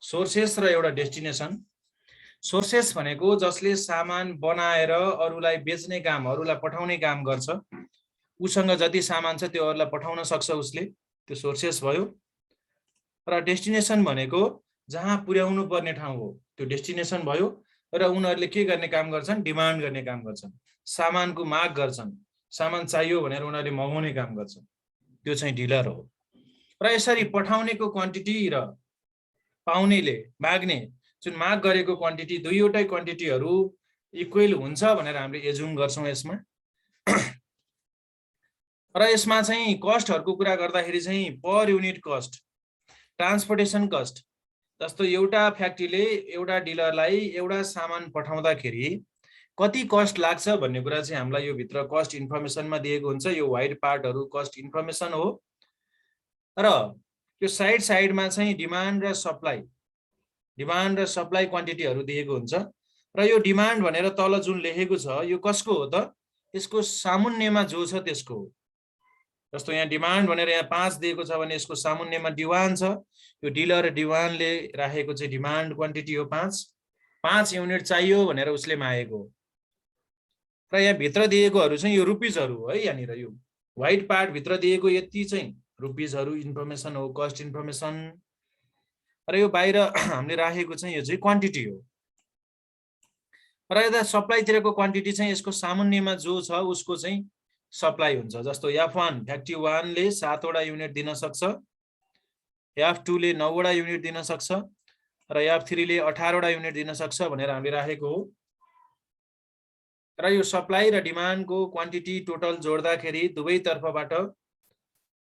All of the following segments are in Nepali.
सोर्सेस र एउटा डेस्टिनेसन। सोर्सेस भनेको जसले सामान बनाएर अरूलाई बेच्ने काम, अरूलाई पठाउने काम गर्छ, उसँग जति सामान छ त्यो अरूलाई पठाउन सक्छ उसले, त्यो सोर्सेस भयो। र डेस्टिनेसन भनेको जहाँ पुर्याउनु पर्ने ठाउँ हो त्यो डेस्टिनेसन भयो। र उनीहरूले के गर्ने काम गर्छन्? डिमान्ड गर्ने काम गर्छन्, सामानको माग गर्छन्, सामान चाहियो भनेर उनीहरूले मगाउने काम गर्छन्, त्यो चाहिँ डिलर हो। र यसरी पठाउनेको क्वान्टिटी र पाउनेले माग्ने जुन माग गरेको क्वान्टिटी, दुईवटै क्वान्टिटीहरू इक्वल हुन्छ भनेर हामीले एजुम गर्छौँ यसमा। र यसमा चाहिँ कस्टहरूको कुरा गर्दाखेरि चाहिँ per unit cost, transportation cost, जस्तो एउटा फ्याक्ट्रीले एउटा डिलरलाई एउटा सामान पठाउँदाखेरि कति कस्ट लाग्छ भन्ने कुरा चाहिँ हामीलाई यो भित्र कस्ट इन्फर्मेसनमा दिएको हुन्छ। यो व्हाइट पार्टहरू कस्ट इन्फर्मेसन हो। र यो साइडमा चाहिँ डिमान्ड र सप्लाई क्वान्टिटीहरू दिएको हुन्छ। र यो डिमान्ड भनेर तल जुन लेखेको छ यो कसको हो त? यसको सामुन्नेमा जो छ त्यसको हो। जस्तो यहाँ डिमान्ड भनेर यहाँ 5 दिएको छ भने यसको सामुन्नेमा D1 छ। यो डिलर D1ले राखेको चाहिँ डिमान्ड क्वान्टिटी हो 5 युनिट चाहियो भनेर उसले मागेको। र यहाँ भित्र दिएकोहरू चाहिँ यो रुपिजहरू हो है। यहाँनिर यो व्हाइट पार्ट भित्र दिएको यति चाहिँ रुपिजहरू इन्फर्मेसन हो, कस्ट इन्फर्मेसन। र यो बाहिर हामीले राखेको चाहिँ यो चाहिँ क्वान्टिटी हो। र यता सप्लाईतिरको क्वान्टिटी चाहिँ यसको सामुन्नेमा जो छ उसको चाहिँ सप्लाई हुन्छ। जस्तो F1 फ्याक्ट्री 1 ले 7 वटा युनिट दिन सक्छ, F2 ले 9 वटा युनिट दिन सक्छ र F3 ले 18 वटा युनिट दिन सक्छ भनेर हामीले राखेको हो। र यो सप्लाई र डिमान्डको क्वान्टिटी टोटल जोड्दाखेरि दुवै तर्फबाट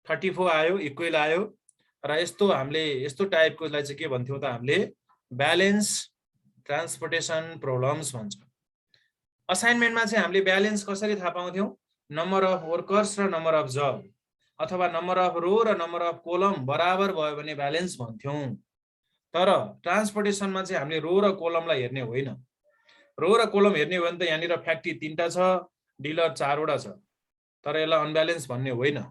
34 आयो, इक्वल आयो। र यस्तो हामीले यस्तो टाइपकोलाई चाहिँ के भन्थ्यौँ त? हामीले ब्यालेन्स ट्रान्सपोर्टेसन प्रब्लम्स भन्छ। असाइनमेन्टमा चाहिँ हामीले ब्यालेन्स कसरी थाहा पाउँथ्यौँ? नम्बर अफ वर्कर्स र नम्बर अफ जब, अथवा नम्बर अफ रो र नम्बर अफ कोलम बराबर भयो भने ब्यालेन्स भन्थ्यौँ। तर ट्रान्सपोर्टेसनमा चाहिँ हामीले रो र कोलमलाई हेर्ने होइन। रो र कोलम हेर्ने हो भने त यहाँनिर फ्याक्ट्री 3टा छ, डिलर 4 वटा छ, तर यसलाई अनब्यालेन्स भन्ने होइन।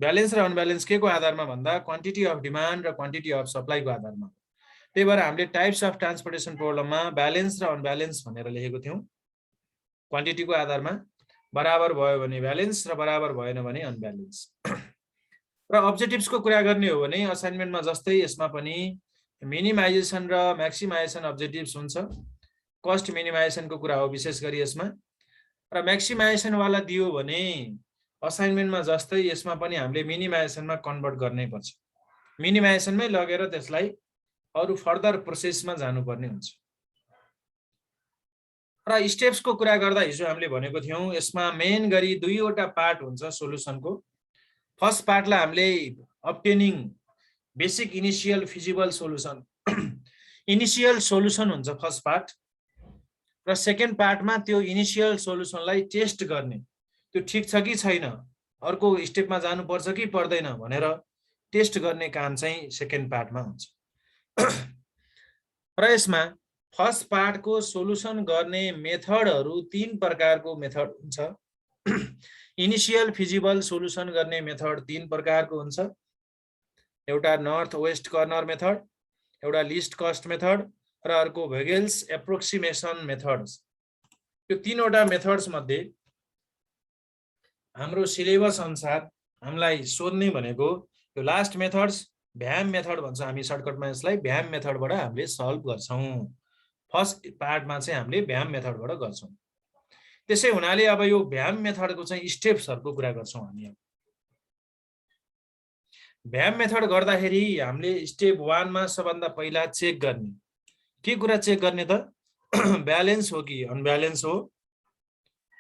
ब्यालेन्स र अनब्यालेन्स के को आधारमा भन्दा क्वान्टिटी अफ डिमान्ड र क्वान्टिटी अफ सप्लाईको आधारमा। त्यही भएर हामीले टाइप्स अफ ट्रान्सपोर्टेसन प्रब्लममा ब्यालेन्स र अनब्यालेन्स भनेर लेखेको थियौँ। क्वान्टिटीको आधारमा बराबर भयो भने ब्यालेन्स र बराबर भएन भने अनब्यालेन्स। र अब्जेक्टिभ्सको कुरा गर्ने हो भने असाइनमेन्टमा जस्तै यसमा पनि मिनिमाइजेसन र म्याक्सिमाइजेसन अब्जेक्टिभ्स हुन्छ। कस्ट मिनिमाइजेसनको कुरा हो विशेष गरी यसमा। र म्याक्सिमाइजेसन वाला दियो भने असाइनमेन्टमा जस्तै यसमा पनि हामीले मिनिमाइजेसनमा कन्भर्ट गर्नै पर्छ। मिनिमाइजेसनमै लगेर त्यसलाई अरू फर्दर प्रोसेसमा जानुपर्ने हुन्छ। र स्टेप्सको कुरा गर्दा हिजो हामीले भनेको थियौँ यसमा मेन गरी दुईवटा पार्ट हुन्छ सोलुसनको। फर्स्ट पार्टलाई हामीले obtaining basic initial feasible solution, initial solution हुन्छ फर्स्ट पार्ट। र सेकेन्ड पार्टमा त्यो इनिसियल सोलुसनलाई टेस्ट गर्ने, त्यो ठिक छ कि छैन, अर्को स्टेपमा जानुपर्छ कि पर्दैन भनेर टेस्ट गर्ने काम चाहिँ सेकेन्ड पार्टमा हुन्छ। र यसमा फर्स्ट पार्टको सोलुसन गर्ने मेथडहरू 3 प्रकारको मेथड हुन्छ। इनिसियल फिजिबल सोलुसन गर्ने मेथड 3 प्रकारको हुन्छ। एउटा नर्थ वेस्ट कर्नर मेथड, एउटा लिस्ट कस्ट मेथड र अर्को भेगेल्स एप्रोक्सिमेसन मेथड्स। यो 3वटा मेथड्स मध्ये हाम्रो सिलेबस अनुसार हामीलाई सोध्ने भनेको यो लास्ट मेथड्स भ्याम मेथड भन्छ हामी सर्टकटमा यसलाई। भ्याम मेथडबाट हामीले सल्भ गर्छौँ। फर्स्ट पार्टमा चाहिँ हामीले भ्याम मेथडबाट गर्छौँ। त्यसै हुनाले अब यो भ्याम मेथडको चाहिँ स्टेप्सहरूको कुरा गर्छौँ हामी। भ्याम मेथड गर्दाखेरि हामीले स्टेप 1 मा सबभन्दा पहिला चेक गर्ने के कुरा चेक गर्ने त? ब्यालेन्स हो कि अनब्यालेन्स हो,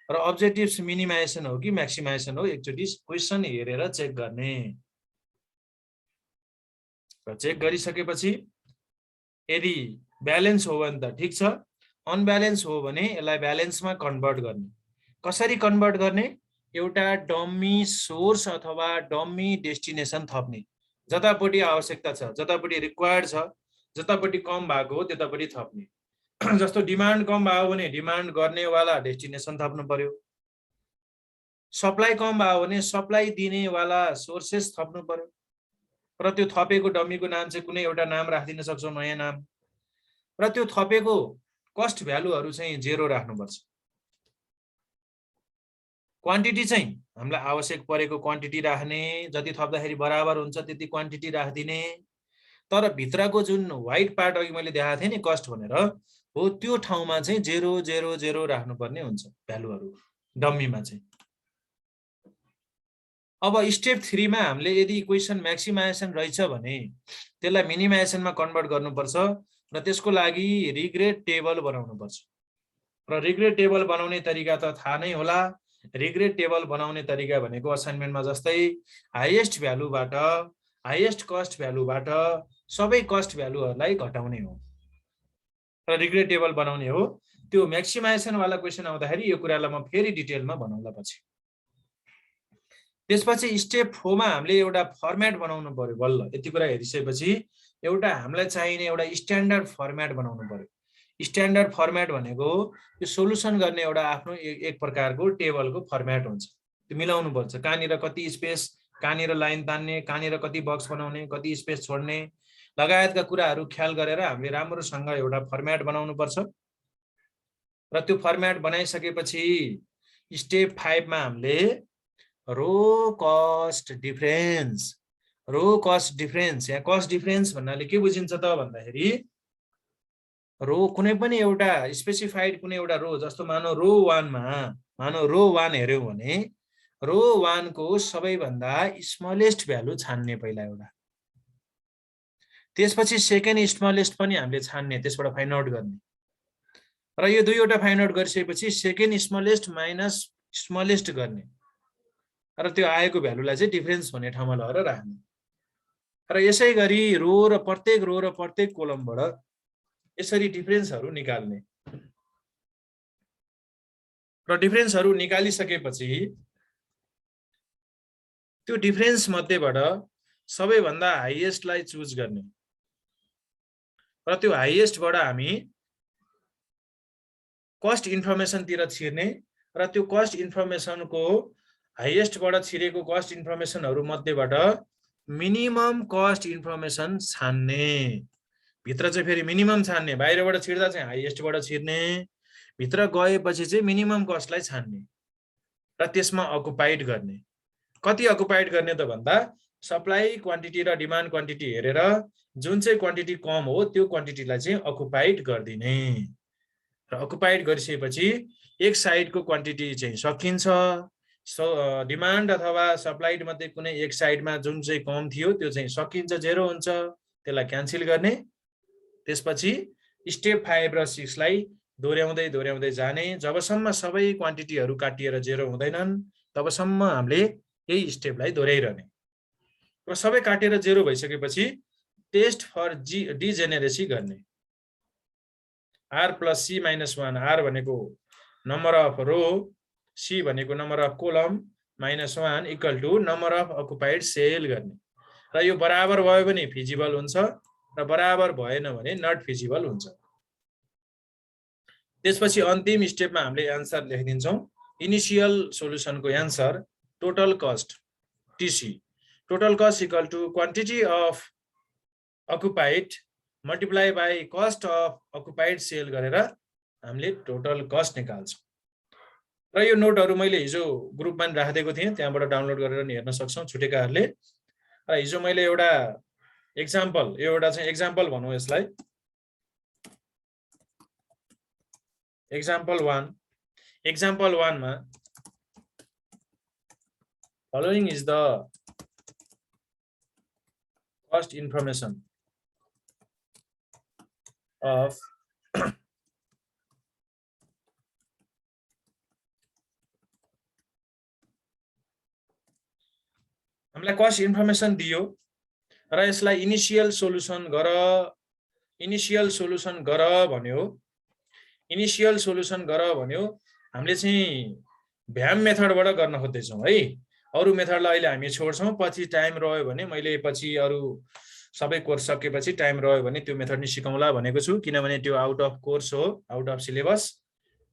र अब्जेक्टिभ्स मिनिमाइजेसन हो कि म्याक्सिमाइजेसन हो, एकचोटि क्वेसन हेरेर चेक गर्ने। र चेक गरिसकेपछि यदि ब्यालेन्स हो भने त ठिक छ, अनब्यालेन्स हो भने यसलाई ब्यालेन्समा कन्भर्ट गर्ने। कसरी कन्भर्ट गर्ने? एउटा डम्मी सोर्स अथवा डम्मी डेस्टिनेसन थप्ने। जतापट्टि आवश्यकता छ, जतापट्टि रिक्वायर्ड छ, जतापट्टि कम भएको हो त्यतापट्टि थप्ने। जस्तो डिमान्ड कम भयो भने डिमान्ड गर्नेवाला डेस्टिनेसन थप्नु पर्यो। सप्लाई कम भयो भने सप्लाई दिनेवाला सोर्सेस थप्नु पर्यो। र त्यो थपेको डम्मीको नाम चाहिँ कुनै एउटा नाम राखिदिन सक्छौँ, नयाँ नाम। र त्यो थपेको कस्ट भ्यालुहरू चाहिँ 0 राख्नुपर्छ। क्वान्टिटी चाहिँ हामीलाई आवश्यक परेको क्वान्टिटी राख्ने, जति थप्दाखेरि बराबर हुन्छ त्यति क्वान्टिटी राखिदिने। तर भित्रको जुन व्हाइट पार्ट अघि मैले देखाएको थिएँ नि कस्ट भनेर, हो त्यो ठाउँमा चाहिँ 0 0 0 राख्नुपर्ने हुन्छ भ्यालुहरू डम्मीमा चाहिँ। अब स्टेप 3 मा हामीले यदि इक्वेसन म्याक्सिमाइजेसन रहेछ भने त्यसलाई मिनिमाइजेसनमा कन्भर्ट गर्नुपर्छ र त्यसको लागि रिग्रेड टेबल बनाउनुपर्छ। र रिग्रेड टेबल बनाउने तरिका त थाहा नै होला। रिग्रेड टेबल बनाउने तरिका भनेको असाइनमेन्टमा जस्तै हाइएस्ट भ्यालुबाट, हाइएस्ट कस्ट भ्यालुबाट सबै कस्ट भ्यालुहरूलाई घटाउने हो र रिग्रेड टेबल बनाउने हो। त्यो म्याक्सिमाइजेसन वाला क्वेसन आउँदाखेरि यो कुरालाई म फेरि डिटेलमा बनाउला पछि। त्यसपछि स्टेप 4 मा हामीले एउटा फर्मेट बनाउनु पर्यो। बल्ल यति कुरा हेरिसकेपछि एउटा हामीलाई चाहिने एउटा स्ट्यान्डर्ड फर्मेट बनाउनु पर्यो। स्ट्यान्डर्ड फर्मेट भनेको यो सोलुसन गर्ने एउटा आफ्नो एक प्रकारको टेबलको फर्मेट हुन्छ। त्यो मिलाउनु पर्छ, कहाँनिर कति स्पेस, कहाँनिर लाइन तान्ने, कहाँनिर कति बक्स बनाउने, कति स्पेस छोड्ने लगायतका कुराहरू ख्याल गरेर हामीले राम्रोसँग एउटा फर्मेट बनाउनु पर्छ। र त्यो फर्मेट बनाइसकेपछि स्टेप 5 मा हामीले रो कस्ट डिफरेन्स, रो कस्ट डिफरेन्स या कस्ट डिफरेन्स भन्नाले के बुझिन्छ त भन्दाखेरि रो कुनै पनि एउटा स्पेसिफाइड कुनै एउटा रो, जस्तो मानौ रो 1 मा, मानौ रो 1 हेर्यौं भने रो 1 को सबैभन्दा स्मलेस्ट भ्यालु छान्ने पहिला एउटा, त्यसपछि सेकेन्ड स्मलेस्ट पनि हामीले छान्ने, त्यसबाट फाइन्ड आउट गर्ने। र यो दुईवटा फाइन्ड आउट गरिसकेपछि सेकेन्ड स्मलेस्ट माइनस स्मलेस्ट गर्ने र त्यो आएको भ्यालुलाई चाहिँ डिफरेन्स भन्ने ठाउँमा लगेर राख्ने। र यसै गरी रो र प्रत्येक कोलमबाट यसरी डिफरेन्सहरू निकाल्ने। र डिफरेन्सहरू निकालिसकेपछि त्यो डिफरेन्स मध्येबाट सबैभन्दा हाइएस्टलाई चुज गर्ने र त्यो हाइएस्टबाट हामी कस्ट इन्फर्मेसनतिर छिर्ने र त्यो कस्ट इन्फर्मेसनको हाइएस्टबाट छिरेको कस्ट इन्फर्मेसनहरू मध्येबाट मिनिमम कस्ट इन्फर्मेसन छान्ने। भित्र चाहिँ फेरि मिनिमम छान्ने, बाहिरबाट छिर्दा चाहिँ हाइएस्टबाट छिर्ने, भित्र गएपछि चाहिँ मिनिमम कस्टलाई छान्ने र त्यसमा अकुपाइड गर्ने। कति अकुपाइड गर्ने त भन्दा सप्लाई क्वान्टिटी र डिमान्ड क्वान्टिटी हेरेर जुन चाहिँ क्वान्टिटी कम हो त्यो क्वान्टिटीलाई चाहिँ अकुपाइड गरिदिने। र अकुपाइड गरिसकेपछि एक साइडको क्वान्टिटी चाहिँ सकिन्छ। डिमान्ड अथवा सप्लाइड मध्ये कुनै एक साइडमा जुन चाहिँ कम थियो त्यो चाहिँ सकिन्छ, 0 हुन्छ, त्यसलाई क्यान्सल गर्ने। त्यसपछि स्टेप 5 र 6 लाई दोहोर्याउँदै जाने। जबसम्म सबै क्वान्टिटीहरू काटिएर 0 हुँदैनन् तबसम्म हामीले यही स्टेपलाई दोहोर्याइरहने। र सबै काटेर 0 भइसकेपछि टेस्ट फर डिजेनेरेसी गर्ने। R + C - 1, R भनेको नम्बर अफ रो, C भनेको number of column, -1 = number of occupied cell गर्ने। र यो बराबर भयो भने फिजिबल हुन्छ र बराबर भएन भने नट फिजिबल हुन्छ। त्यसपछि अन्तिम स्टेपमा हामीले एन्सर लेखिदिन्छौँ। इनिशियल सोलुसनको answer total cost TC, total cost = quantity of occupied multiply by cost of occupied cell गरेर हामीले टोटल कस्ट निकाल्छौँ। र यो नोटहरू मैले हिजो ग्रुपमा नि राखिदिएको थिएँ, त्यहाँबाट डाउनलोड गरेर नि हेर्न सक्छौँ छुटेकाहरूले। र हिजो मैले एउटा एक्जाम्पल, यो एउटा चाहिँ एक्जाम्पल भनौँ यसलाई, एक्जाम्पल 1 मा following is the cost information of हामीलाई कस्ट इन्फर्मेसन दियो र यसलाई इनिशियल सोलुसन गर भन्यो। इनिशियल सोलुसन गर भन्यो। हामीले चाहिँ भ्याम मेथडबाट गर्न खोज्दैछौँ है। अरू मेथडलाई अहिले हामी छोड्छौँ, पछि टाइम रह्यो भने मैले पछि अरू सबै कोर्स सकेपछि टाइम रह्यो भने त्यो मेथड नि सिकाउँला भनेको छु, किनभने त्यो आउट अफ कोर्स हो, आउट अफ सिलेबस।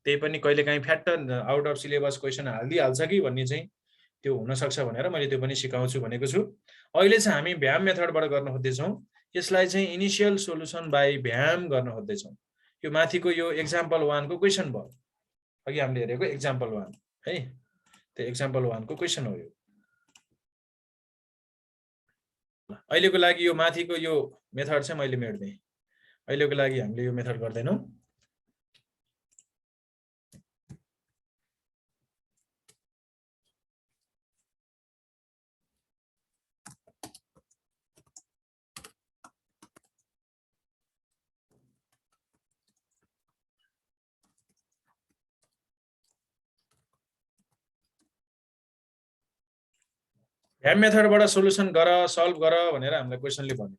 त्यही पनि कहिलेकाहीँ fact out of syllabus question हालिदिइहाल्छ कि भन्ने चाहिँ त्यो हुन सक्छ भनेर मैले त्यो पनि सिकाउँछु भनेको छु। अहिले चाहिँ हामी भ्याम मेथडबाट गर्न खोज्दैछौँ। यसलाई चाहिँ इनिशियल सोलुसन बाई भ्याम गर्न खोज्दैछौँ। यो माथिको यो एक्जाम्पल 1 को क्वेसन भयो। अघि हामीले हेरेको एक्जाम्पल 1 है, त्यो एक्जाम्पल 1 को क्वेसन हो यो। अहिलेको लागि यो माथिको यो मेथड चाहिँ मैले मेट्दै। अहिलेको लागि हामीले यो मेथड गर्दैनौँ। भ्याम मेथडबाट सोलुसन गर, सल्भ गर भनेर हामीलाई क्वेसनले भन्यो।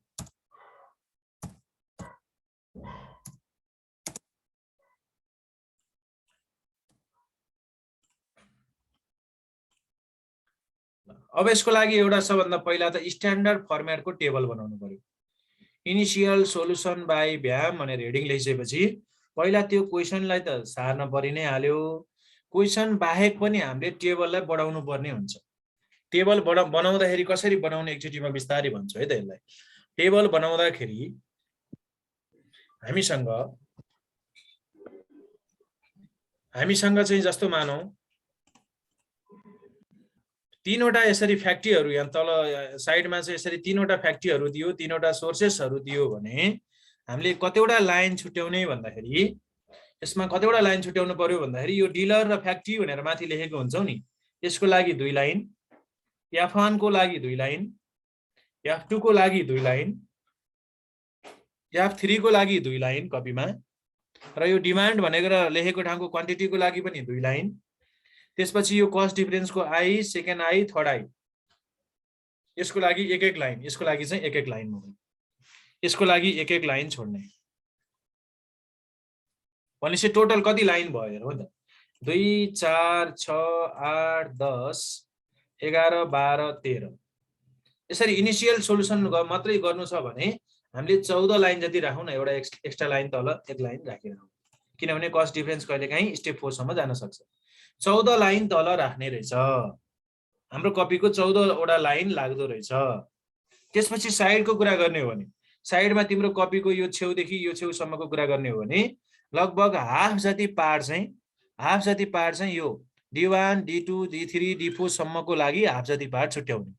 अब यसको लागि एउटा सबभन्दा पहिला त स्ट्यान्डर्ड फर्मेटको टेबल बनाउनु पर्यो। इनिशियल सोलुसन बाई भ्याम भनेर हेडिङ लेखिसकेपछि पहिला त्यो क्वेसनलाई त सार्न परि नै हाल्यो। क्वेसन बाहेक पनि हामीले टेबललाई बढाउनु पर्ने हुन्छ। टेबल बनाउँदाखेरि कसरी बनाउने एकचोटिमा बिस्तारै भन्छु है त। यसलाई टेबल बनाउँदाखेरि हामीसँग चाहिँ जस्तो मानौँ 3 वटा यसरी फ्याक्ट्रीहरू यहाँ तल साइडमा चाहिँ यसरी 3 वटा फ्याक्ट्रीहरू दियो, 3 वटा सोर्सेसहरू दियो भने हामीले कतिवटा लाइन छुट्याउने भन्दाखेरि यसमा कतिवटा लाइन छुट्याउनु पर्यो भन्दाखेरि यो डिलर र फ्याक्ट्री भनेर माथि लेखेको हुन्छौ नि, यसको लागि 2 लाइन, F1 को लागि 2 लाइन, F2 को लागि 2 लाइन, F3 को लागि 2 लाइन कपीमा, र यो डिमान्ड भनेर लेखेको ठाउँको क्वान्टिटीको लागि पनि 2 लाइन। त्यसपछि यो कस्ट डिफरेन्सको I, second I, third I, यसको लागि एक एक लाइन, यसको लागि चाहिँ एक एक लाइन, यसको लागि एक एक लाइन छोड्ने। भनेपछि टोटल कति लाइन भयो हेरौँ त। 2 4 6 8 10 11 12 13। यसरी इनिशियल सोलुसन मात्रै गर्नु छ भने हामीले 14 लाइन जति राखौँ न, एउटा एक्स्ट्रा लाइन तल एक लाइन राखेर, किनभने कस्ट डिफरेन्स कहिलेकाहीँ स्टेप 4 सम्म जान सक्छ। 14 लाइन तल राख्ने रहेछ। हाम्रो कपीको 14 वटा लाइन लाग्दो रहेछ। त्यसपछि साइडको कुरा गर्ने हो भने साइडमा तिम्रो कपीको यो छेउदेखि यो छेउसम्मको कुरा गर्ने हो भने लगभग हाफ जति पार्ट चाहिँ यो D1 D2 D3 D4 सम्मको लागि हाफ जति पार्ट छुट्याउने।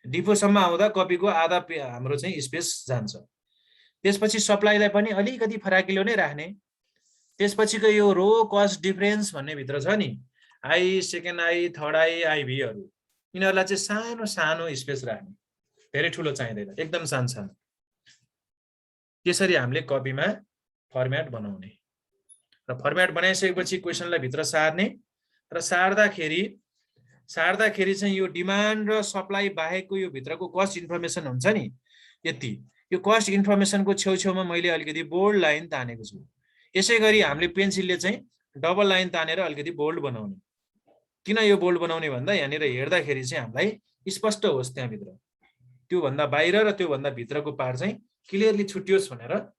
D4 सम्म आउँदा कपीको आधा हाम्रो चाहिँ स्पेस जान्छ। त्यसपछि सप्लाईलाई पनि अलिकति फराकिलो नै राख्ने। त्यसपछिको यो रो कस्ट डिफरेन्स भन्ने भित्र छ नि, I, second I, third I, आईभीहरू, यिनीहरूलाई चाहिँ सानो सानो स्पेस राख्ने, धेरै ठुलो चाहिँदैन, एकदम सानो सानो। त्यसरी हामीले कपीमा फर्मेट बनाउने र फर्मेट बनाइसकेपछि क्वेसनलाई भित्र सार्ने र सार्दाखेरि चाहिँ यो डिमान्ड र सप्लाई बाहेकको यो भित्रको कस्ट इन्फर्मेसन हुन्छ नि, यति यो कस्ट इन्फर्मेसनको छेउछेउमा मैले अलिकति बोल्ड लाइन तानेको छु। यसै गरी हामीले पेन्सिलले चाहिँ डबल लाइन तानेर अलिकति बोल्ड बनाउने। किन यो बोल्ड बनाउने भन्दा यहाँनिर हेर्दाखेरि चाहिँ हामीलाई स्पष्ट होस् त्यहाँभित्र, त्योभन्दा बाहिर र त्योभन्दा भित्रको पार्ट चाहिँ क्लियरली छुट्टियोस् भनेर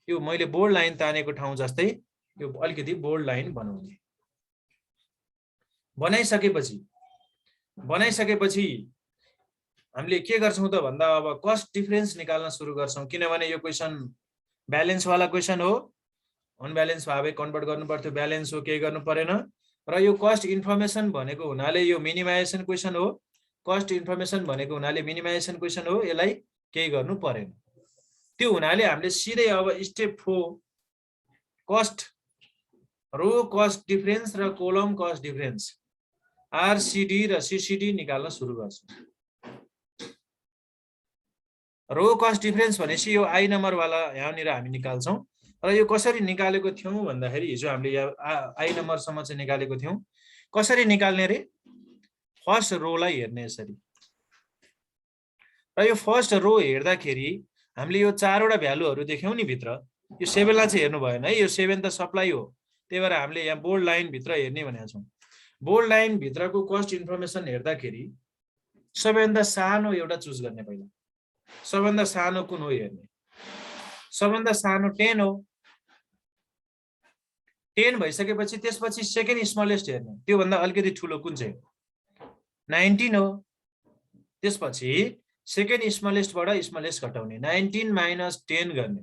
यो मैले बोल्ड लाइन तानेको ठाउँ जस्तै यो अलिकति बोल्ड लाइन बनाउने। बनाइसकेपछि हामीले के गर्छौँ त भन्दा अब कस्ट डिफरेन्स निकाल्न सुरु गर्छौँ। किनभने यो क्वेसन ब्यालेन्सवाला क्वेसन हो, अनब्यालेन्स भावे कन्भर्ट गर्नु पर्थ्यो, ब्यालेन्स हो, केही गर्नु परेन। र यो कस्ट इन्फर्मेसन भनेको हुनाले यो मिनिमाइजेसन क्वेसन हो, कस्ट इन्फर्मेसन भनेको हुनाले मिनिमाइजेसन क्वेसन हो, यसलाई केही गर्नु परेन। त्यो हुनाले हामीले सिधै अब स्टेप 4 कस्ट रो कस्ट डिफरेन्स र कोलम कस्ट डिफरेन्स आरसिडी र सिसिडी निकाल्न सुरु गर्छौँ। रो कस्ट डिफरेन्स भनेपछि यो आई नम्बरवाला यहाँनिर हामी निकाल्छौँ। र यो कसरी निकालेको थियौँ भन्दाखेरि हिजो हामीले यहाँ आई नम्बरसम्म चाहिँ निकालेको थियौँ। कसरी निकाल्ने रे? फर्स्ट रोलाई हेर्ने यसरी, र यो फर्स्ट रो हेर्दाखेरि हामीले यो 4 वटा भ्यालुहरू देख्यौँ नि भित्र, यो 7 लाई चाहिँ हेर्नु भएन है, यो 7 त सप्लाई हो, त्यही भएर हामीले यहाँ बोल्ड लाइन भित्र हेर्ने भनेका छौँ। बोल्ड लाइन भित्रको कस्ट इन्फर्मेसन हेर्दाखेरि सबैभन्दा सानो एउटा चुज गर्ने। पहिला सबभन्दा सानो कुन हो हेर्ने, सबभन्दा सानो 10 हो। 10 भइसकेपछि त्यसपछि सेकेन्ड स्मलेस्ट हेर्ने, त्योभन्दा अलिकति ठुलो कुन चाहिँ, 19 हो। त्यसपछि सेकेन्ड स्मलेस्टबाट स्मलेस्ट घटाउने 19 - 10 गर्ने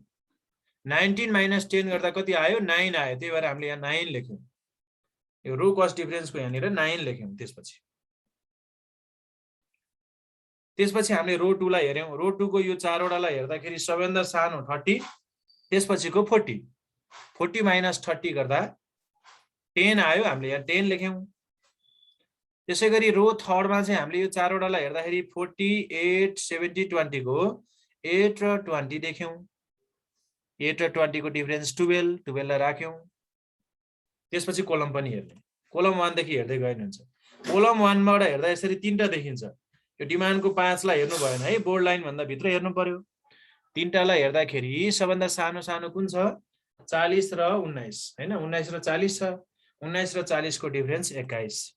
19 - 10 गर्दा कति आयो 9 आयो। त्यही भएर हामीले यहाँ 9 लेख्यौं। यो रो कस्ट डिफरेन्सको यहाँनिर 9 लेख्यौं। त्यसपछि हामीले रो 2 लाई हेर्यौं। रो 2 को यो चारवटालाई हेर्दाखेरि सबैभन्दा सानो 30, त्यसपछिको 40 - 30 गर्दा 10 आयो। हामीले यहाँ 10 लेख्यौं। त्यसैगरी रो 3 मा चाहिँ हामीले यो चारवटालाई हेर्दाखेरि 48, 70, 20 को 8 र 20 देख्यौं। 8 र 20 को डिफरेन्स 12, 12 लाई राख्यौं। त्यसपछि कोलम पनि हेर्ने। कोलम 1 देखि हेर्दै गइनुहुन्छ। कोलम 1 बाट हेर्दा यसरी तीनटा देखिन्छ। यो डिमान्डको 5 लाई हेर्नु भएन है, बोर्ड लाइन भन्दा भित्र हेर्नु पर्यो। तीनटालाई हेर्दाखेरि सबभन्दा सानो सानो कुन छ 40 र 19 हैन। 19 र 40 छ। 19 र 40 को डिफरेन्स 21।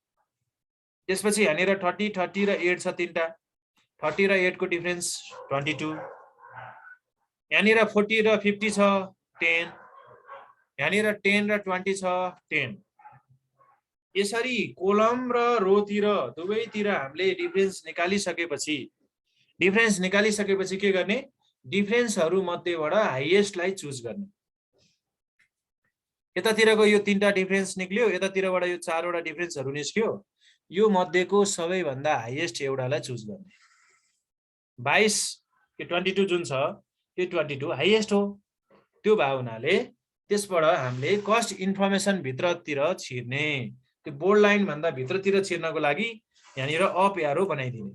त्यसपछि यहाँनिर 30, 30 र 8 छ तीनटा। 30 र 8 को डिफरेन्स 22। यहाँनिर 40 र 50 छ 10। यहाँनिर 10 र 20 छ 10। यसरी कोलम र रोतिर दुवैतिर हामीले डिफरेन्स निकालिसकेपछि के गर्ने, डिफरेन्सहरु मध्येबाट हाईएस्टलाई चुज गर्ने। यतातिरको यो तीनटा डिफरेन्स निक्ल्यो, यतातिरबाट यो चारवटा डिफरेन्सहरु निस्क्यो। यो मध्येको सबैभन्दा हाईएस्ट एउटालाई चुज गर्ने। 22 यो 22 जुन छ यो 22 हाईएस्ट हो। त्यो भए हुनाले त्यसबाट हामीले कस्ट इन्फर्मेसन भित्रतिर छिर्ने। त्यो बोर्ड लाइन भन्दा भित्रतिर छिर्नको लागि यहाँनिर अप एरो बनाइदिने।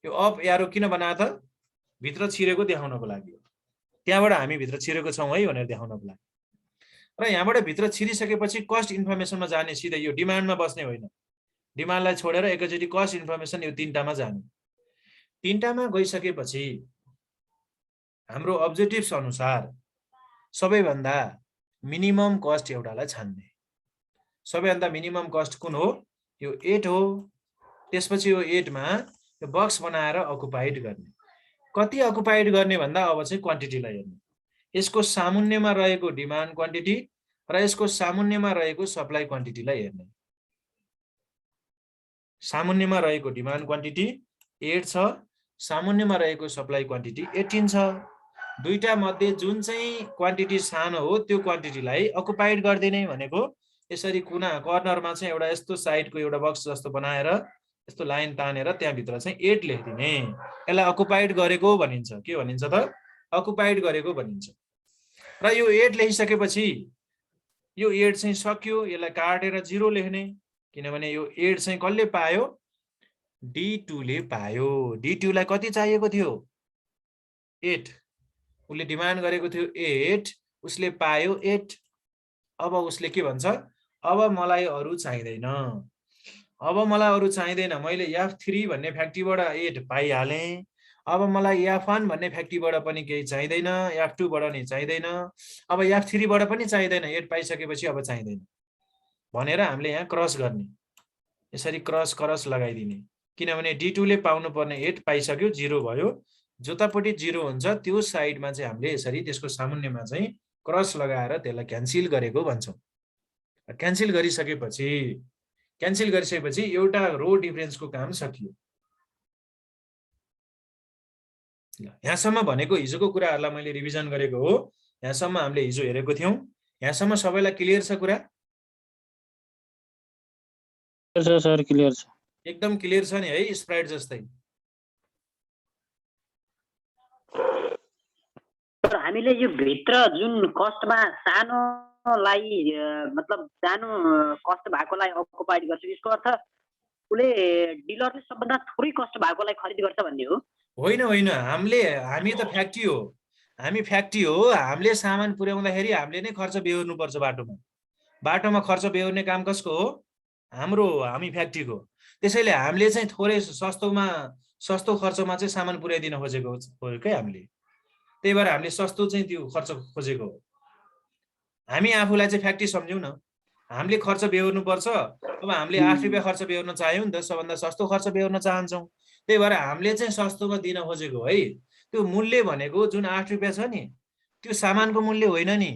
यो अप एरो किन बनायो त? भित्र छिरेको देखाउनको लागि हो। त्यहाँबाट हामी भित्र छिरेको छौं है भनेर देखाउनको लागि। र यहाँबाट भित्र छिरिसकेपछि कस्ट इन्फर्मेसनमा जाने। सिधै यो डिमान्डमा बस्ने होइन। डिमान्डलाई छोडेर एकैचोटी कस्ट इन्फर्मेसन यो तीनटामा जाने। तीनटामा गइसकेपछि हाम्रो अब्जेक्टिभ्स अनुसार सबैभन्दा मिनिमम कस्ट एउटालाई छान्ने। सबैभन्दा मिनिमम कस्ट कुन हो? यो 8 हो। त्यसपछि यो 8 मा यो बक्स बनाएर अकुपाइड गर्ने। कति अकुपाइड गर्ने भन्दा अब चाहिँ क्वान्टिटीलाई हेर्ने। यसको सामुन्यमा रहेको डिमान्ड क्वान्टिटी र यसको सामुन्यमा रहेको सप्लाई क्वान्टिटीलाई हेर्ने। सामुन्यमा रहेको डिमान्ड क्वान्टिटी 8 छ, सामुन्यमा रहेको सप्लाई क्वान्टिटी 18 छ। दुईटा मध्ये जुन चाहिँ क्वान्टिटी सानो हो त्यो क्वान्टिटीलाई अकुपाइड गर्दिने भनेको यसरी कुना कर्नरमा चाहिँ एउटा यस्तो साइडको एउटा बक्स जस्तो बनाएर यस्तो लाइन तानेर त्यहाँ भित्र चाहिँ 8 लेखिदिने। यसलाई अकुपाइड गरेको भनिन्छ। के भनिन्छ त? अकुपाइड गरेको भनिन्छ। र यो 8 लेखिसकेपछि यो 8 चाहिँ सक्यो। यसलाई काटेर 0 लेख्ने। किनभने यो 8 चाहिँ कसले पायो? D2 ले पायो। D2 लाई कति चाहिएको थियो? 8। उसले डिमान्ड गरेको थियो 8, उसले पायो 8। अब उसले के भन्छ? अब मलाई अरु चाहिदैन। अब मलाई अरु चाहिदैन। मैले F3 भन्ने फ्याक्ट्रीबाट 8 पाइहाले। अब मलाई F1 भन्ने फ्याक्ट्रीबाट पनि केही चाहिदैन, F2 बाट नि चाहिदैन, अब F3 बाट पनि चाहिदैन। 8 पाइसकेपछि अब चाहिदैन भनेर हामीले यहाँ क्रस गर्ने। यसरी क्रस लगाइदिने। किनभने D2 ले पाउनु पर्ने 8 पाइसक्यो, 0 भयो। जतापट्टि 0 हुन्छ त्यो साइडमा चाहिँ हामीले यसरी त्यसको सामुन्यमा चाहिँ क्रस लगाएर त्यसलाई क्यान्सल गरेको भन्छौं। क्यान्सल गरिसकेपछि एउटा रो डिफरेन्सको काम सकियो। यहाँसम्म भनेको हिजोको कुराहरुलाई मैले रिभिजन गरेको हो। यहाँसम्म हामीले हिजो हेरेको थियौं। यहाँसम्म सबैलाई क्लियर छ कुरा? सर क्लियर छ। एकदम क्लियर छ नि है, स्प्राइड जस्तै। सर हामीले यो भित्र जुन कस्टमा सानोलाई मतलब सानो कस्ट भएकोलाई अकुपाइड गर्छ, यसको अर्थ उले डिलरले सबभन्दा थोरै कस्ट भएकोलाई खरिद गर्छ भन्ने हो? होइन, हामी त फ्याक्ट्री हो। हामी फ्याक्ट्री हो। हामीले सामान पुर्याउँदाखेरि हामीले नै खर्च बेहोर्नु पर्छ। बाटोमा खर्च बेहोर्ने काम कसको हो? हाम्रो हो, हामी फ्याक्ट्रीको। त्यसैले हामीले चाहिँ थोरै सस्तो खर्चमा चाहिँ सामान पुर्याइदिन खोजेको हो के हामीले। त्यही भएर हामीले सस्तो चाहिँ त्यो खर्च खोजेको हो। हामी आफूलाई चाहिँ फ्याक्ट्री सम्झौँ न। हामीले खर्च बेहोर्नु पर्छ। अब हामीले 8 रुपैयाँ खर्च बेहोर्न चाह्यौं नि त, सबभन्दा सस्तो खर्च बेहोर्न चाहन्छौं। त्यही भएर हामीले चाहिँ सस्तोमा दिन खोजेको है। त्यो मूल्य भनेको जुन 8 रुपैयाँ छ नि, त्यो सामानको मूल्य होइन नि,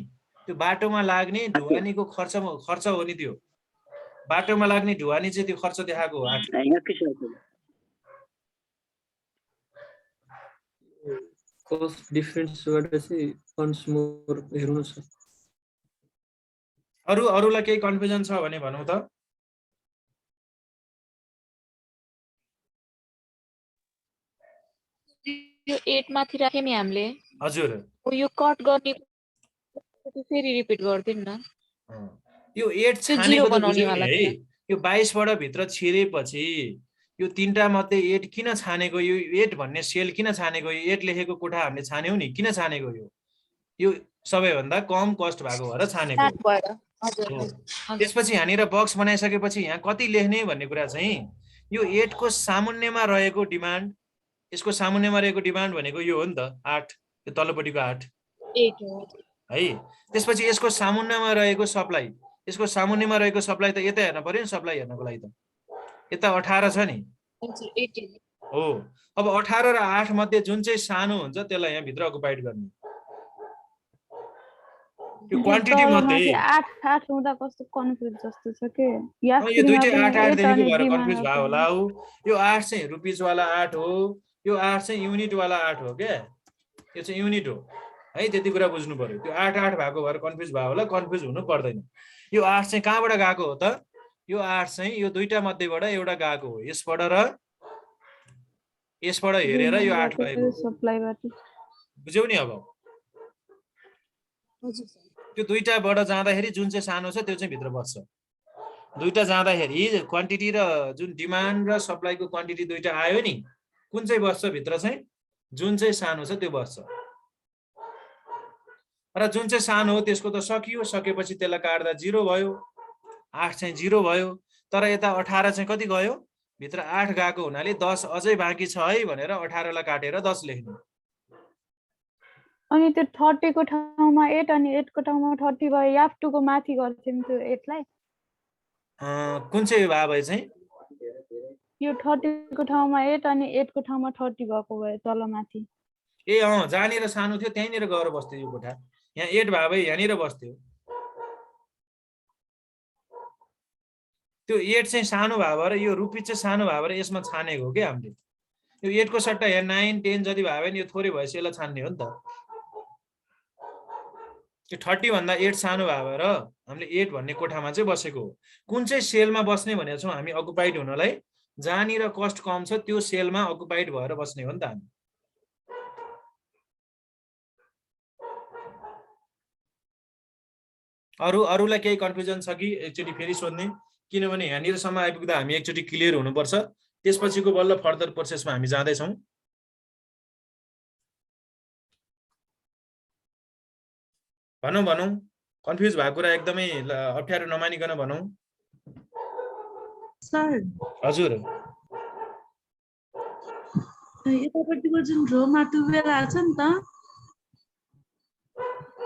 त्यो बाटोमा लाग्ने ढुवानीको खर्च हो नि। त्यो बाटोमा लाग्ने ढुवानी चाहिँ त्यो खर्च देखाएको हो 8। यहाँ के छ कस्ट डिफरेन्सबाट चाहिँ वन्स मोर हेर्नु छ। अरूलाई केही कन्फ्युजन छ भने भनौँ त। यो 8 माथि राखे नि हामीले। हजुर यो कट गर्ने फेरि रिपिट गर्दिन न। यो 8 छानेको त बुझ्यौ नि है। यो 22 बाट भित्र छिरेपछि यो तीनटा मध्ये 8 किन छानेको, यो 8 भन्ने सेल किन छानेको, यो 8 लेखेको कोठा हामीले छान्यौ नि, किन छानेको, यो सबैभन्दा कम कस्ट भएको भएर छानेको। त्यसपछि यहाँनिर बक्स बनाइसकेपछि यहाँ कति लेख्ने भन्ने कुरा चाहिँ यो 8 को सामुन्नेमा रहेको डिमान्ड, यसको सामुन्नेमा रहेको डिमान्ड भनेको यो हो नि त 8, यो तल्लोपट्टिको 8 है। त्यसपछि यसको सामुन्नेमा रहेको सप्लाई, यसको सामुन्नेमा रहेको सप्लाई त यता हेर्न पर्यो नि, सप्लाई हेर्नको लागि त यता 18 छ नि हो। अब 18 र 8 मध्ये जुन चाहिँ सानो हुन्छ त्यसलाई यहाँ भित्र अकुपाइड गर्ने। यो क्वान्टिटी मध्ये 8 हुँदा कस्तो कन्फ्युज जस्तो छ के, यो दुईटै 8 देखिको भएर कन्फ्युज भयो होला हो। यो 8 चाहिँ रुपीज वाला 8 हो, यो 8 चाहिँ युनिट वाला 8 हो के, यो चाहिँ युनिट हो है। त्यति कुरा बुझ्नु पर्यो। त्यो 8 भएको भएर कन्फ्युज भयो होला, कन्फ्युज हुनु पर्दैन। यो 8 चाहिँ कहाँबाट गएको हो त, यो 8 चाहिँ यो दुईटा मध्येबाट एउटा गएको हो, यसबाट र यसबाट हेरेर यो 8 गएको सप्लाईबाट। बुझ्यौ नि। अब त्यो दुईटाबाट जाँदाखेरि जुन चाहिँ सानो छ त्यो चाहिँ भित्र बस्छ। दुईटा जाँदाखेरि क्वान्टिटी र जुन डिमान्ड र सप्लाईको क्वान्टिटी दुईटा आयो नि, कुन चाहिँ बस्छ भित्र चाहिँ, जुन चाहिँ सानो छ त्यो बस्छ। र जुन चाहिँ सानो हो त्यसको त सकियो, सकेपछि त्यसलाई काट्दा 0 भयो, 8 चाहिँ 0 भयो। तर यता 18 चाहिँ कति गयो, भित्र 8 गएको हुनाले 10 अझै बाँकी छ है भनेर 18 लाई काटेर 10 लेख्नु। अनि त्यो 30 को ठाउँमा 8 अनि 8 को ठाउँमा 30 भयो, याफ 2 को माथि गर्छौं त्यो 8 लाई। कुन चाहिँ भए चाहिँ यो 30 को ठाउँमा 8 अनि 8 को ठाउँमा 30 भएको भयो तल माथि। ए जहाँनिर सानो थियो त्यहीँनिर गएर बस्थ्यो यो कोठा। यहाँ 8 भए यहाँनिर बस्थ्यो। त्यो 8 चाहिँ सानो भए भएर यो रुपी चाहिँ सानो भए भएर यसमा छानेको हो कि हामीले। यो 8 को सट्टा यहाँ 9 10 जति भयो भने यो थोरै भएपछि यसलाई छान्ने हो नि त। यो 30 भन्दा 8 सानो भए भएर हामीले 8 भन्ने कोठामा चाहिँ बसेको हो। कुन चाहिँ सेलमा बस्ने भनेको छौँ हामी अकुपाइड हुनलाई, जहाँनिर कस्ट कम छ त्यो सेलमा अकुपाइड भएर बस्ने हो नि त हामी। अरूलाई केही कन्फ्युजन छ कि एकचोटि फेरि सोध्ने, किनभने यहाँनिरसम्म आइपुग्दा हामी एकचोटि क्लियर हुनुपर्छ, त्यसपछिको बल्ल फर्दर प्रोसेसमा हामी जाँदैछौँ। भनौँ कन्फ्युज भएको कुरा एकदमै अप्ठ्यारो नमानिकन भनौँ। सर हजुर यतापट्टिको जुन रोमा 12 आछ नि त,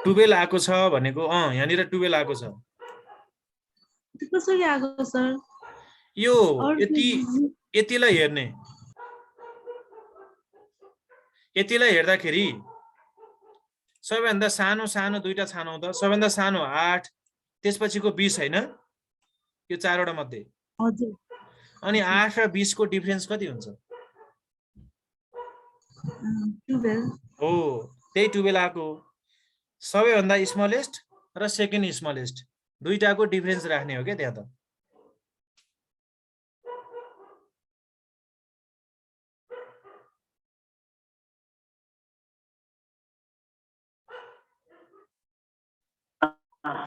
12 आएको छ भनेको यहाँनिर 12 आएको छ। त्यो कसरी आएको सर? यो यतिलाई हेर्ने, यतिलाई हेर्दाखेरि सबैभन्दा सानो सानो दुईटा छानौँ त। सबैभन्दा सानो 8, त्यसपछिको 20 हैन, यो चारवटा मध्ये। हजुर। अनि 8 र 20 को डिफरेन्स कति हुन्छ? 12 हो, त्यही 12 आएको। सबैभन्दा स्मलेस्ट र सेकेन्ड स्मलेस्ट दुईटाको डिफरेन्स राख्ने हो क्या त्यहाँ त।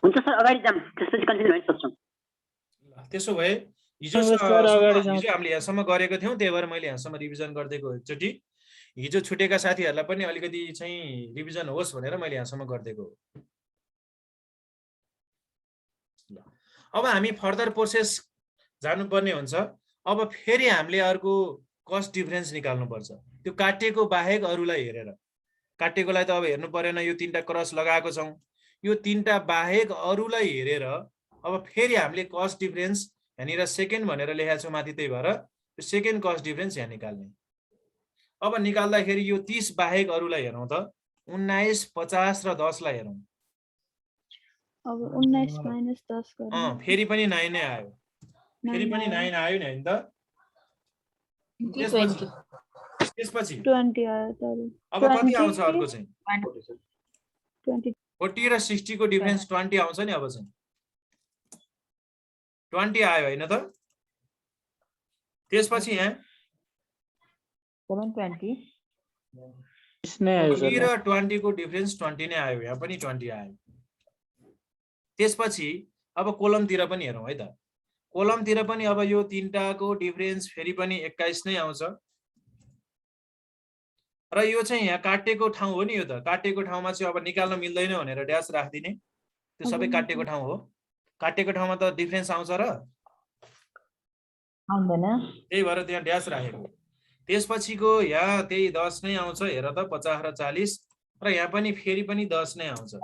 हुन्छ सर, अगाडि जाम, त्यसपछि कन्टिन्यू गर्न सक्छौँ। त्यसो भए हिजो हामीले यहाँसम्म गरेको थियौँ, त्यही भएर मैले यहाँसम्म रिभिजन गरिदिएको एकचोटि। हिजो छुटेका साथीहरूलाई पनि अलिकति चाहिँ रिभिजन होस् भनेर मैले यहाँसम्म गरिदिएको हो। अब हामी फर्दर प्रोसेस जानुपर्ने हुन्छ। अब फेरि हामीले अर्को कस्ट डिफरेन्स निकाल्नुपर्छ, त्यो काटिएको बाहेक अरूलाई हेरेर। काटिएकोलाई त अब हेर्नु परेन, यो तीनटा क्रस लगाएको छौँ, यो तीनटा बाहेक अरूलाई हेरेर अब फेरि हामीले कस्ट डिफरेन्स यहाँनिर सेकेन्ड भनेर लेखेको छौँ माथि, त्यही भएर यो सेकेन्ड कस्ट डिफरेन्स यहाँ निकाल्ने। अब निकाल्दाखेरि यो 30 बाहेक अरूलाई हेरौँ त, 19, 50 र 10 लाई हेरौँ। अब 19 - 10 गर्नु, फेरि पनि 9 नै आयो। फेरि पनि 9 आयो नि हैन त 20 त्यसपछि 20 आयो सरी अब कति आउँछ अर्को चाहिँ 20 40 र 60 को डिफरेन्स 20 आउँछ नि अब चाहिँ 20 आयो हैन त त्यसपछि यहाँ 720 इसनै आयो 40 सर र 20 को डिफरेन्स 20 नै आयो यहाँ पनि 20 आयो त्यसपछि अब कोलमतिर पनि हेरौँ है त कोलमतिर पनि अब यो तीनटाको डिफरेन्स फेरि पनि 21 नै आउँछ र यो चाहिँ यहाँ काटेको ठाउँ हो नि यो त काटेको ठाउँमा चाहिँ अब निकाल्न मिल्दैन भनेर ड्यास राख्दिने त्यो सबै काटेको ठाउँ हो काटेको ठाउँमा त डिफरेन्स आउँछ र आउँदैन त्यही भएर त्यहाँ ड्यास राखेको त्यसपछिको यहाँ त्यही 10 नै आउँछ हेर त 50 र 40 र यहाँ पनि फेरि पनि 10 नै आउँछ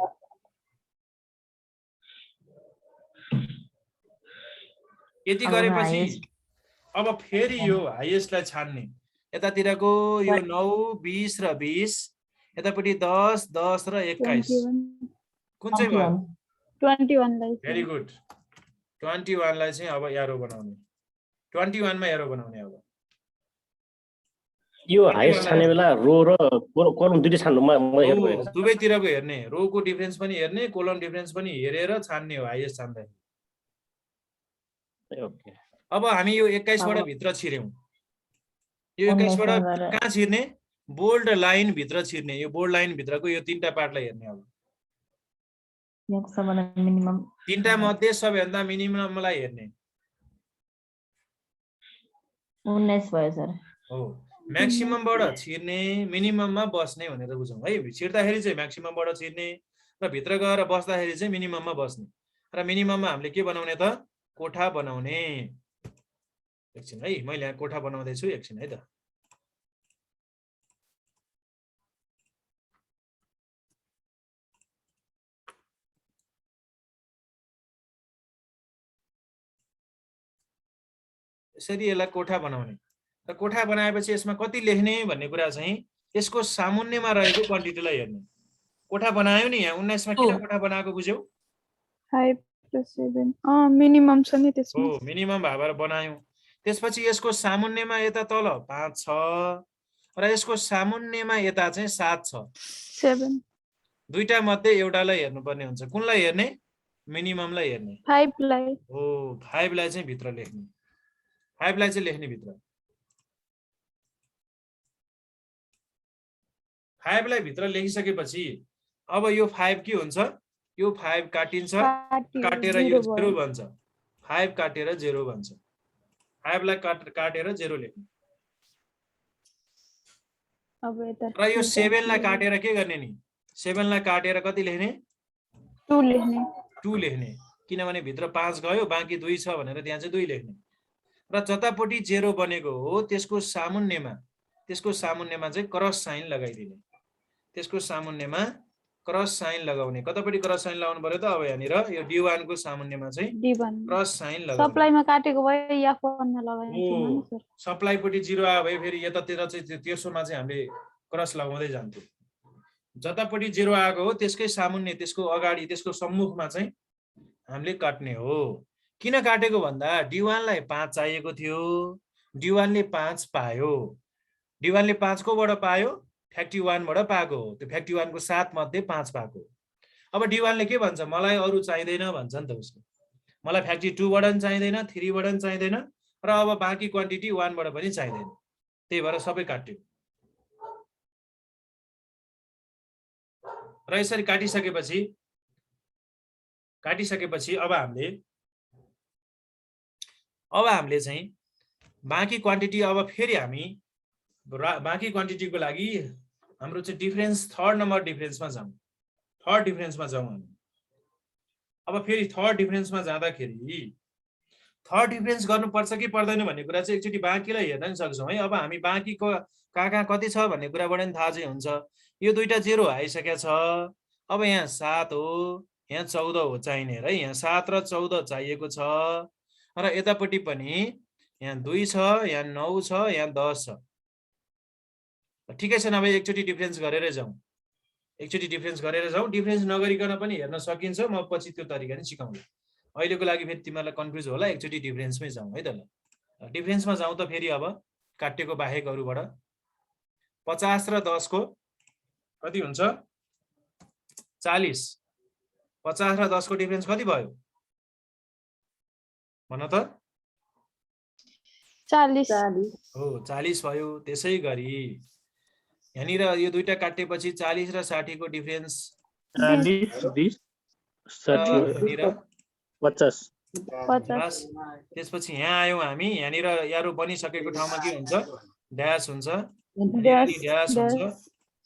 यति गरेपछि अब फेरि यो हाइएस्टलाई छान्ने यतातिरको यो 9 20 र 20 यतापट्टि 10 10 र 21 कुन चाहिँ भयो 21 लाई भेरी गुड 21 लाई चाहिँ अब एरो बनाउने 21 मा एरो बनाउने अब यो हाइएस्ट छान्ने बेला रो र कलम दुईटै छान्नु म हेर्नु दुवैतिरको हेर्ने रोको डिफरेन्स पनि हेर्ने कोलम डिफरेन्स पनि हेरेर छान्ने हो हाइएस्ट छान्दा ओके अब हामी यो 21 बाट भित्र छिर्यौं यो 21 बाट कहाँ छिर्ने बोल्ड लाइन भित्र छिर्ने यो बोल्ड लाइन भित्रको यो तीनटा पार्टलाई हेर्ने अब मिनिमम तीनटा मध्ये सबैभन्दा मिनिममलाई हेर्ने 19 भयो सर हो म्याक्सिममबाट छिर्ने मिनिमममा बस्ने भनेर बुझौँ है छिर्दाखेरि चाहिँ म्याक्सिममबाट छिर्ने र भित्र गएर बस्दाखेरि चाहिँ मिनिमममा बस्ने र मिनिमममा हामीले के बनाउने त कोठा बनाउने एकछिन है मैले यहाँ कोठा बनाउँदै छु एकछिन है त यसरी यसलाई कोठा बनाउने र कोठा बनाएपछि यसमा कति लेख्ने भन्ने कुरा चाहिँ यसको सामुन्नेमा रहेको क्वान्टिटीलाई हेर्ने कोठा बनायो नि यहाँ 19 मा किन कोठा बनाएको बुझ्यौ 5 + 7 मिनिमम छ नि त्यसमा हो मिनिमम भएर बनायौ त्यसपछि यसको सामुन्नेमा यता तल 5 छ र यसको सामुन्नेमा यता चाहिँ 7 छ 7 दुईटा मध्ये एउटालाई हेर्नुपर्ने हुन्छ कुनलाई हेर्ने मिनिममलाई हेर्ने 5 लाई हो 5 लाई चाहिँ भित्र लेख्ने 5 लाई चाहिँ लेख्ने भित्र 5 लाई भित्र लेखिसकेपछि अब यो 5 के हुन्छ यो 5 काटिन्छ काटेर यो 0 बन्छ 5 काटेर 0 बन्छ 5 लाई काटेर 0 लेख्ने अब यता र यो 7 लाई काटेर के गर्ने नि 7 लाई काटेर कति लेख्ने 2 लेख्ने 2 लेख्ने किनभने भित्र 5 गयो बाँकी 2 छ भनेर त्यहाँ चाहिँ 2 लेख्ने र जतापट्टि 0 बनेको हो त्यसको सामुन्नेमा चाहिँ क्रस साइन लगाइदिने त्यसको सामुन्नेमा क्रस साइन लगाउने कतापट्टि क्रस साइन लगाउनु पर्यो त अब यहाँनिर यो D1 को सामुन्नेमा चाहिँ D1 क्रस साइन लगाउने सप्लाईमा काटेको भए F1 मा लगाउने थिएन नि सर सप्लाईपट्टि 0 आयो भए फेरि यतातिर चाहिँ तेर्सोमा चाहिँ हामीले क्रस लगाउँदै जान्थ्यौं जतापट्टि 0 आएको हो त्यसकै सामुन्ने त्यसको अगाडि त्यसको सम्मुखमा चाहिँ हामीले काट्ने हो किन काटेको भन्दा D1 लाई 5 चाहिएको थियो D1 ले 5 पायो D1 ले 5 कोबाट पायो फ्याक्ट्री 1 बाट पाएको हो त्यो फ्याक्ट्री 1 को 7 मध्ये 5 पाएको अब D1 ले के भन्छ मलाई अरु चाहिदैन भन्छ नि त उसले मलाई फ्याक्ट्री 2 बाट पनि चाहिदैन 3 बाट पनि चाहिदैन र अब बाँकी क्वान्टिटी 1 बाट पनि चाहिदैन त्यही भएर सबै काट्यो र यसरी काटिसकेपछि अब हामीले चाहिँ बाँकी क्वान्टिटी अब फेरि हामी बाँकी क्वान्टिटीको लागि हाम्रो चाहिँ डिफरेन्स थर्ड नम्बर डिफरेन्समा जाउँ हामी अब फेरि थर्ड डिफरेन्समा जाँदाखेरि थर्ड डिफरेन्स गर्नुपर्छ कि पर्दैन भन्ने कुरा चाहिँ एकचोटि बाँकीलाई हेर्न पनि सक्छौँ है अब हामी बाँकीको कहाँ कति छ भन्ने कुराबाट पनि थाहा चाहिँ हुन्छ यो दुईटा 0 आइसकेको छ अब यहाँ 7 हो यहाँ 14 हो चाहिने है यहाँ 7 र 14 चाहिएको छ र यतापट्टि पनि यहाँ 2 छ यहाँ 9 छ यहाँ 10 छ ठिकै छ नभए एकचोटि डिफरेन्स गरेरै जाउँ डिफरेन्स नगरिकन पनि हेर्न सकिन्छ म पछि त्यो तरिका नै सिकाउँछु अहिलेको लागि फेरि तिमीहरूलाई कन्फ्युज होला, एकचोटि डिफरेन्समै जाउँ है त। ल डिफरेन्समा जाउँ त फेरि अब काटेको बाहेक अरूबाट 50 र 10 को कति हुन्छ 40। 50 र 10 को डिफरेन्स कति भयो भन त? 40 हो 40 भयो। त्यसै गरी यहाँनिर यो दुईटा काटेपछि 40 र 60 को डिफरेन्स 40 20 60 यहाँनिर 50 50। त्यसपछि यहाँ आयौँ हामी, यहाँनिर यारो बनिसकेको ठाउँमा के हुन्छ ड्यास हुन्छ, ड्यास हुन्छ,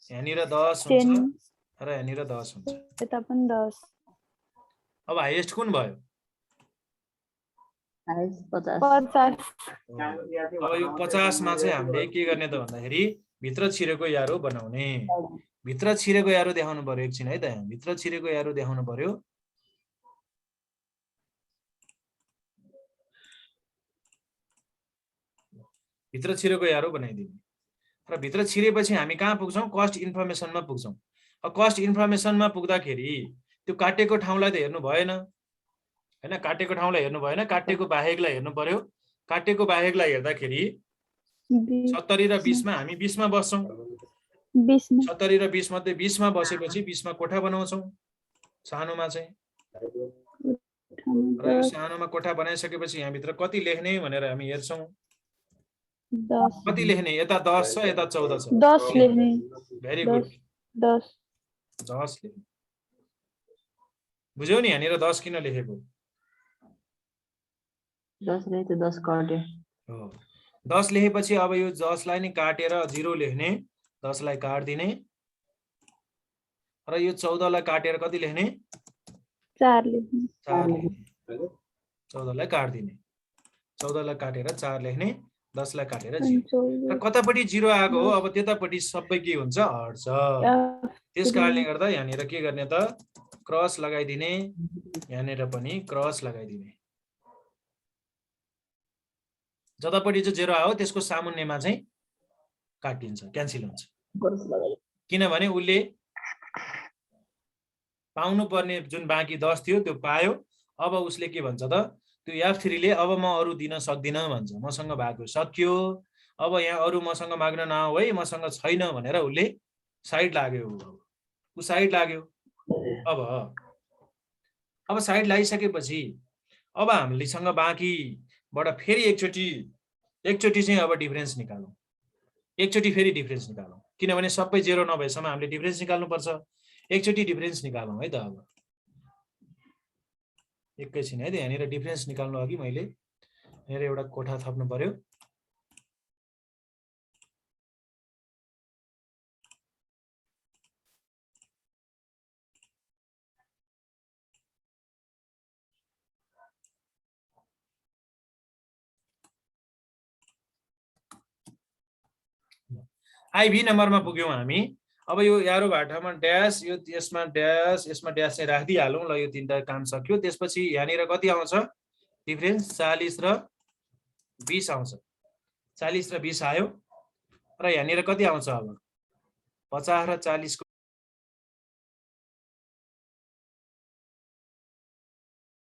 यहाँनिर 10 हुन्छ र यहाँनिर 10 हुन्छ। यता पनि 10। अब हाइएस्ट कुन भयो? 50। अब यो 50 मा चाहिँ हामीले के गर्ने त भन्दाखेरि भित्र छिरेको यारो बनाउने। भित्र छिरेको यारो देखाउनु पर्यो एकछिन है त। यहाँ भित्र छिरेको यारो देखाउनु पर्यो। भित्र छिरेको यारो बनाइदिने र भित्र छिरेपछि हामी कहाँ पुग्छौँ? कस्ट इन्फर्मेसनमा पुग्छौँ। अब कस्ट इन्फर्मेसनमा पुग्दाखेरि त्यो काटेको ठाउँलाई त हेर्नु भएन हैन, काटेको ठाउँलाई हेर्नु भएन, काटेको बाहेकलाई हेर्नु पर्यो। काटेको बाहेकलाई हेर्दाखेरि 70 र 20 मा हामी 20 मा बस्छौँ। 70 र 20 मध्ये 20 मा बसेपछि 20 मा कोठा बनाउँछौँ सानोमा चाहिँ। र यो सानोमा कोठा बनाइसकेपछि यहाँभित्र कति लेख्ने भनेर हामी हेर्छौँ। 10 कति लेख्ने? यता 10 छ, यता 14 छ। 10 लेख्ने। Very good. 10 लेख्ने। बुझ्यौ नि यहाँनिर 10 किन लेखेको? 10 रहे तो 10 काटे हो 10 लेखेपछि अब यो 10 लाई नि काटेर 0 लेख्ने, 10 लाई काट्दिने र यो 14 लाई काटेर कति लेख्ने? 4 लेख्ने। 4 लेख्ने। 14 लाई काट्दिने, 14 लाई काटेर 4 लेख्ने, 10 लाई काटेर 0। र कतापट्टि 0 आएको हो अब त्यतापट्टि सबै के हुन्छ? हट्छ। त्यस कारणले गर्दा यहाँनिर के गर्ने त? क्रस लगाइदिने, यहाँनिर पनि क्रस लगाइदिने। जतापट्टि चाहिँ 0 आयो त्यसको सामुन्नेमा चाहिँ काटिन्छ, क्यान्सल हुन्छ। किनभने उसले पाउनु पर्ने जुन बाँकी 10 थियो त्यो पायो। अब उसले के भन्छ त? त्यो F3 ले अब म अरू दिन सक्दिनँ भन्छ, मसँग भएको सकियो, अब यहाँ अरू मसँग माग्न नआऊ है, मसँग छैन भनेर उसले साइड लाग्यो। ऊ साइड लाग्यो। अब साइड लागिसकेपछि अब हामीसँग बाँकीबाट फेरि एकचोटि चाहिँ अब डिफरेन्स निकालौँ। एकचोटि फेरि डिफरेन्स निकालौँ, किनभने सबै 0 नभएसम्म हामीले डिफरेन्स निकाल्नुपर्छ। एकचोटि डिफरेन्स निकालौँ है त। अब एकैछिन है त। यहाँनिर डिफरेन्स निकाल्नु अघि मैले यहाँनिर एउटा कोठा थप्नु पर्यो। आइभी नम्बरमा पुग्यौँ हामी। अब यो यारो भाटामा ड्यास, यो यसमा ड्यास, यसमा ड्यास चाहिँ राखिदिइहालौँ। ल यो तीनटा काम सक्यो। त्यसपछि यहाँनिर कति आउँछ डिफरेन्स? 40 र 20 आउँछ। 40 र 20 आयो र यहाँनिर कति आउँछ अब? 50 र 40 को